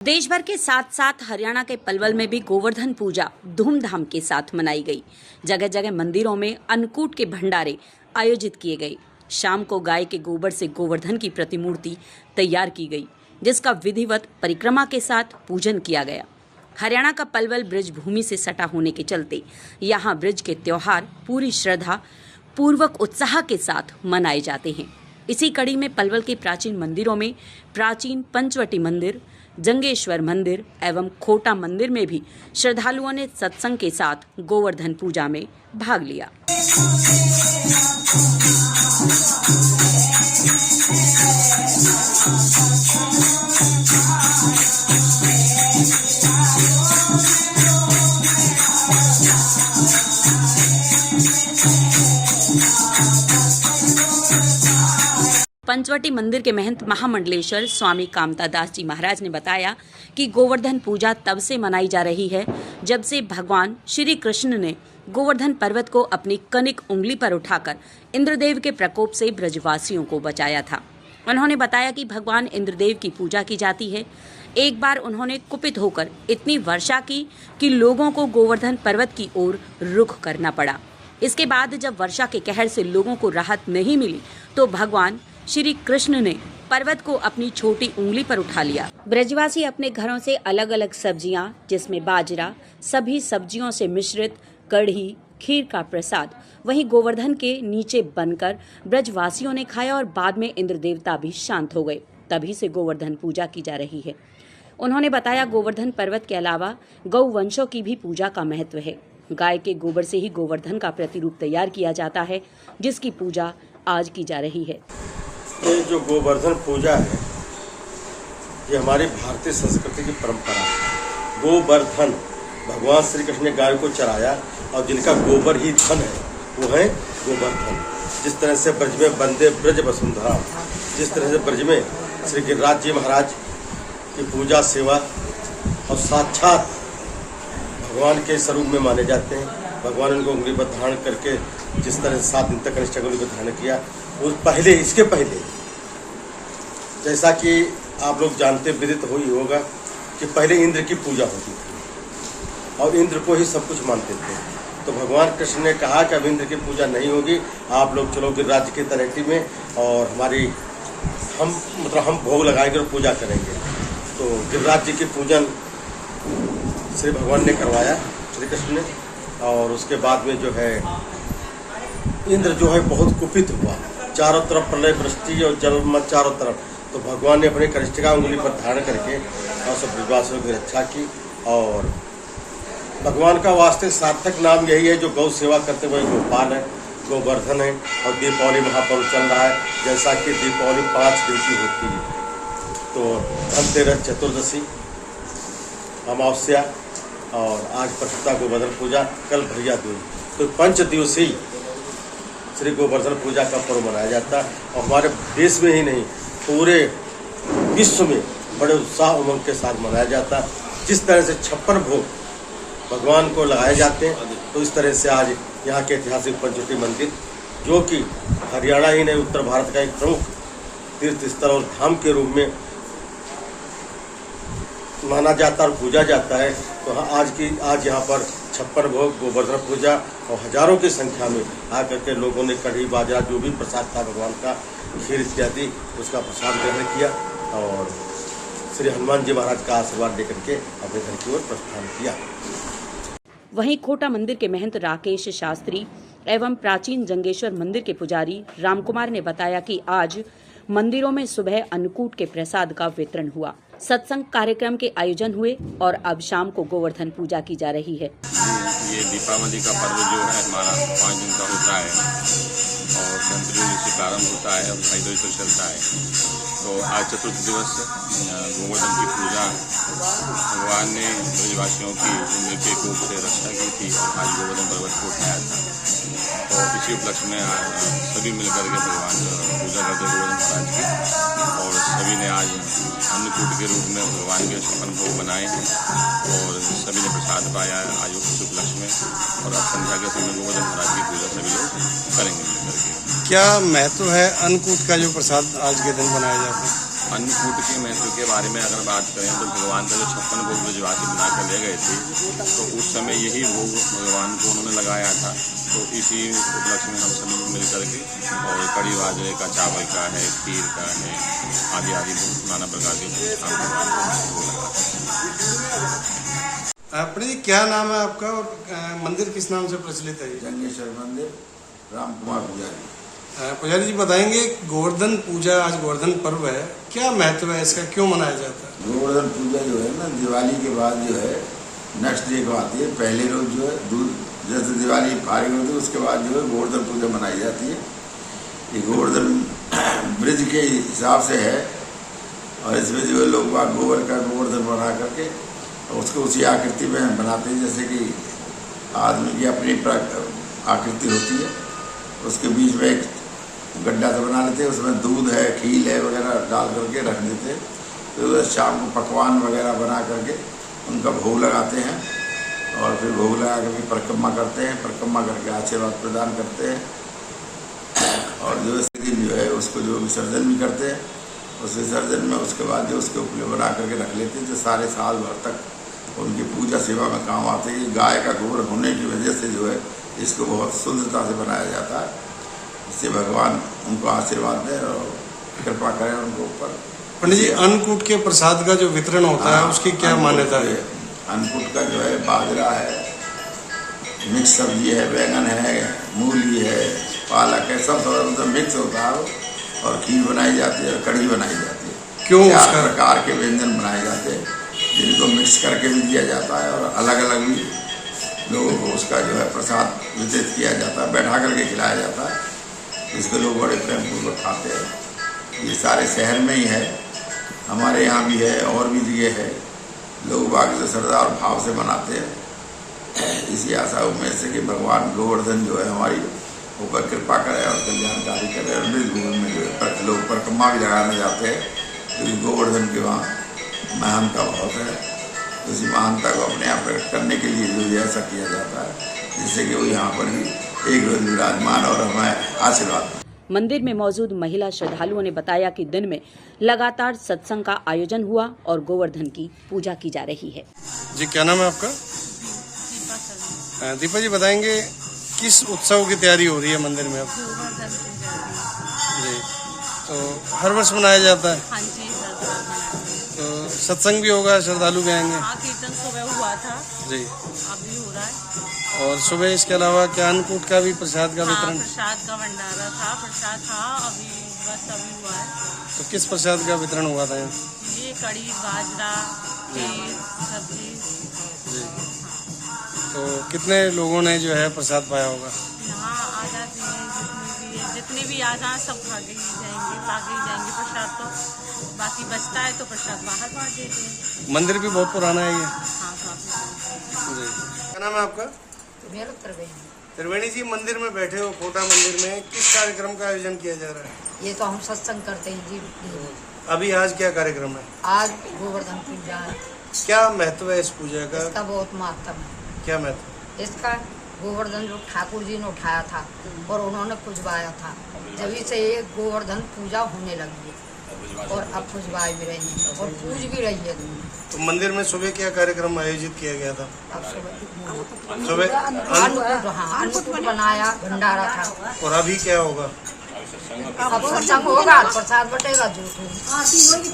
देश भर के साथ साथ हरियाणा के पलवल में भी गोवर्धन पूजा धूमधाम के साथ मनाई गई। जगह जगह मंदिरों में अन्नकूट के भंडारे आयोजित किए गए। शाम को गाय के गोबर से गोवर्धन की प्रतिमूर्ति तैयार की गई, जिसका विधिवत परिक्रमा के साथ पूजन किया गया। हरियाणा का पलवल ब्रज भूमि से सटा होने के चलते यहाँ ब्रज के त्योहार पूरी श्रद्धा पूर्वक उत्साह के साथ मनाए जाते हैं। इसी कड़ी में पलवल के प्राचीन मंदिरों में प्राचीन पंचवटी मंदिर, जंगेश्वर मंदिर एवं खोटा मंदिर में भी श्रद्धालुओं ने सत्संग के साथ गोवर्धन पूजा में भाग लिया। पंचवटी मंदिर के महंत महामंडलेश्वर स्वामी कामता दास जी महाराज ने बताया कि गोवर्धन पूजा तब से मनाई जा रही है जब से भगवान श्री कृष्ण ने गोवर्धन पर्वत को अपनी कनिक उंगली पर उठाकर इंद्रदेव के प्रकोप से ब्रजवासियों को बचाया था। उन्होंने बताया कि भगवान इंद्रदेव की पूजा की जाती है। एक बार उन्होंने कुपित होकर इतनी वर्षा की कि लोगों को गोवर्धन पर्वत की ओर रुख करना पड़ा। इसके बाद जब वर्षा के कहर से लोगों को राहत नहीं मिली तो भगवान श्री कृष्ण ने पर्वत को अपनी छोटी उंगली पर उठा लिया। ब्रजवासी अपने घरों से अलग अलग सब्जियां, जिसमें बाजरा, सभी सब्जियों से मिश्रित कढ़ी, खीर का प्रसाद वहीं गोवर्धन के नीचे बनकर ब्रजवासियों ने खाया और बाद में इंद्र देवता भी शांत हो गए। तभी से गोवर्धन पूजा की जा रही है। उन्होंने बताया गोवर्धन पर्वत के अलावा गौ वंशों की भी पूजा का महत्व है। गाय के गोबर से ही गोवर्धन का प्रतिरूप तैयार किया जाता है, जिसकी पूजा आज की जा रही है। ये जो गोवर्धन पूजा है, ये हमारी भारतीय संस्कृति की परंपरा है। गोवर्धन, भगवान श्री कृष्ण ने गाय को चराया और जिनका गोबर ही धन है, वो है गोवर्धन। जिस तरह से ब्रज में वंदे ब्रज वसुंधरा, जिस तरह से ब्रज में श्री गिरिराज जी महाराज की पूजा सेवा और साक्षात भगवान के स्वरूप में माने जाते हैं। भगवान उनको उंगली पर धारण करके जिस तरह से 7 दिन तक कनिष्ठ उंगली पर धारण किया, उस पहले, इसके पहले जैसा कि आप लोग जानते विदित हो ही होगा कि पहले इंद्र की पूजा होती थी और इंद्र को ही सब कुछ मानते थे। तो भगवान कृष्ण ने कहा कि अब इंद्र की पूजा नहीं होगी, आप लोग चलो गिरिराज की तलहटी में और हम भोग लगाएंगे और पूजा करेंगे। तो गिरिराज जी की पूजन श्री भगवान ने करवाया, श्री कृष्ण ने। और उसके बाद में जो है इंद्र जो है बहुत कुपित हुआ, चारों तरफ प्रलय वृष्टि और जलमत चारों तरफ। तो भगवान ने अपने कनिष्ठिका उंगली पर धारण करके और सब ब्रजवासियों की रक्षा की। और भगवान का वास्तविक सार्थक नाम यही है, जो गौ सेवा करते हुए गोपाल है, गोवर्धन है। और दीपावली महापर्व चल रहा है, जैसा कि दीपावली 5 दिन की होती है। तो धनतेरस, चतुर्दशी, अमावस्या और आज प्रतिष्ठा गोवर्धन पूजा, कल भैया दूज। तो 5 दिवसीय श्री गोवर्धन पूजा का पर्व मनाया जाता है। और हमारे देश में ही नहीं, पूरे विश्व में बड़े उत्साह उमंग के साथ मनाया जाता है। जिस तरह से 56 भोग भगवान को लगाए जाते हैं, तो इस तरह से आज यहाँ के ऐतिहासिक पंचवटी मंदिर, जो कि हरियाणा ही नहीं उत्तर भारत का एक प्रमुख तीर्थ स्थल और धाम के रूप में माना जाता और पूजा जाता है। तो आज यहाँ पर 56 भोग गोवर्धन पूजा और हजारों की संख्या में आकर के लोगों ने कढ़ी, बाजरा, जो भी प्रसाद था भगवान का, खीर इत्यादि, उसका प्रसाद ग्रहण किया और श्री हनुमान जी महाराज का आशीर्वाद लेकर के अपने घर की ओर प्रस्थान किया। वहीं खोटा मंदिर के महंत राकेश शास्त्री एवं प्राचीन जंगेश्वर मंदिर के पुजारी रामकुमार ने बताया कि आज मंदिरों में सुबह अन्नकूट के प्रसाद का वितरण हुआ। सत्संग कार्यक्रम के आयोजन हुए और अब शाम को गोवर्धन पूजा की जा रही है। ये दीपावली का पर्व जो है हमारा 5 दिन का होता है और धनतेरस से प्रारंभ होता है और ढाई बजे तक चलता है। तो आज चतुर्थ दिवस गोवर्धन की पूजा, भगवान ने ब्रजवासियों की इंद्र के कोप से रक्षा की थी और आज गोवर्धन पर्वत को उठाया था। तो इसी उपलक्ष्य में सभी मिलकर के भगवान पूजा करते गोवर्धन महाराज की, और सभी ने आज अन्नकूट के रूप में भगवान के 56 भोग बनाए हैं और सभी ने प्रसाद पाया है आज उस उपलक्ष्य में। और अब संध्या के समय गोवर्धन महाराज की पूजा सभी लोग करेंगे मिलकर के। क्या महत्व है अन्नकूट का जो प्रसाद आज के दिन बनाया जाता है? अन्नकूट के महत्व के बारे में अगर बात करें तो भगवान का जो 56 भोग ब्रजवासी बना कर ले गए थे, तो उस समय यही भोग भगवान को उन्होंने लगाया था। तो इसी उपलक्ष्य में हम सभी मिल करके और कड़ी बाजरे का, चावल का है, खीर का है, आदि आदि नाना प्रकार के भोग लगाते। पंडित जी, क्या नाम है आपका और मंदिर किस नाम से प्रचलित है? जंगेश्वर मंदिर, राम कुमार पुजारी। पुजारी जी बताएंगे, गोवर्धन पूजा, आज गोवर्धन पर्व है, क्या महत्व है इसका, क्यों मनाया जाता है? गोवर्धन पूजा जो है ना, दिवाली के बाद जो है नेक्स्ट डे को आती है। पहले रोज जो है दूध, जैसे दिवाली फारिग होती है उसके बाद जो है गोवर्धन पूजा मनाई जाती है। ये गोवर्धन ब्रिज के हिसाब से है और इसमें जो है लोग बाग गोबर का गोवर्धन बना करके उसको उसी आकृति में बनाते हैं, जैसे कि आदमी की अपनी आकृति होती है। उसके बीच में एक गड्ढा सा बना लेते हैं, उसमें दूध है, खील है वगैरह डाल करके रख देते हैं। तो शाम को पकवान वगैरह बना करके उनका भोग लगाते हैं और फिर भोग लगा करके परिक्रमा करते हैं, परिक्रमा करके आशीर्वाद प्रदान करते हैं और जो इस दिन जो है उसको जो विसर्जन भी करते हैं। उस विसर्जन में उसके बाद जो उसके उपले बना करके रख लेते हैं, जो सारे साल भर तक उनकी पूजा सेवा में काम आते हैं। गाय का गोबर होने की वजह से जो है इसको बहुत शुद्धता से बनाया जाता है। इससे भगवान उनको आशीर्वाद दें और कृपा करें उनको ऊपर। पंडित जी, अन्नकूट के प्रसाद का जो वितरण होता है उसकी क्या मान्यता है? अन्नकूट का जो है बाजरा है, मिक्स सब्जी है, बैंगन है, मूली है, पालक है, सब मतलब मिक्स होता है और खीर बनाई जाती है और कढ़ी बनाई जाती है। क्यों? 4 प्रकार के व्यंजन बनाए जाते हैं जिनको मिक्स करके भी दिया जाता है और अलग अलग भी लोगों को उसका जो है प्रसाद वितरित किया जाता है, बैठा करके खिलाया जाता है, जिसको लोग बड़े प्रेम पूर्वक खाते हैं। ये सारे शहर में ही है, हमारे यहाँ भी है और भी जगह है। लोग बाग जो श्रद्धा और भाव से मनाते हैं, इसी आशा उम्मीद से कि भगवान गोवर्धन जो है हमारी ऊपर कृपा करे और कल्याणकारी करे। और ब्रजभूमि में जो है लोग परिक्रमा भी लगाने जाते हैं, क्योंकि गोवर्धन के वहाँ महानता बहुत है। उसी महानता को अपने आप प्रकट करने के लिए जो ऐसा किया जाता है, जिससे कि वो यहाँ पर भी एक रोज विराजमान और हमें आशीर्वाद। मंदिर में मौजूद महिला श्रद्धालुओं ने बताया कि दिन में लगातार सत्संग का आयोजन हुआ और गोवर्धन की पूजा की जा रही है। जी, क्या नाम है आपका? दीपा जी बताएंगे, किस उत्सव की तैयारी हो रही है मंदिर में अब? जी, तो हर वर्ष मनाया जाता है? हाँ जी, तो सत्संग भी होगा, श्रद्धालु भी आएंगे? हाँ, कीर्तन सुबह हुआ था जी, अभी हो रहा है। और सुबह इसके अलावा क्या अन्नकूट का भी प्रसाद का वितरण? प्रसाद का भंडारा था, प्रसाद था अभी, बस अभी हुआ है। तो किस प्रसाद का वितरण हुआ था यहाँ? ये कड़ी, बाजरा, खीर, सब्जी। जी, तो कितने लोगों ने जो है प्रसाद पाया होगा? यहाँ आ जाते हैं जितने भी आ जाए सब खा के ही जाएंगे प्रसाद। तो बाकी बचता है तो प्रसाद बाहर बांट देते हैं। मंदिर भी बहुत पुराना है ये? हाँ, काफी। जी, क्या नाम है आपका? मेरा त्रिवेणी जी, मंदिर में बैठे हो, कोटा मंदिर में, किस कार्यक्रम का आयोजन किया जा रहा है? ये तो हम सत्संग करते हैं जी। अभी आज क्या कार्यक्रम है? आज गोवर्धन पूजा है। क्या महत्व है इस पूजा का? इसका बहुत महत्व है। क्या महत्व? इसका गोवर्धन जो ठाकुर जी ने उठाया था और उन्होंने पुजवाया था, जभी से ये गोवर्धन पूजा होने लगी है और अब पुजवाई भी रही है और पूज भी रही है दुनिया। तो मंदिर में सुबह क्या कार्यक्रम आयोजित किया गया था? अब सुबह अन्नकूट बनाया, भंडारा था। और अभी क्या होगा? अब सत्संग होगा, प्रसाद बटेगा, जो आरती होगी।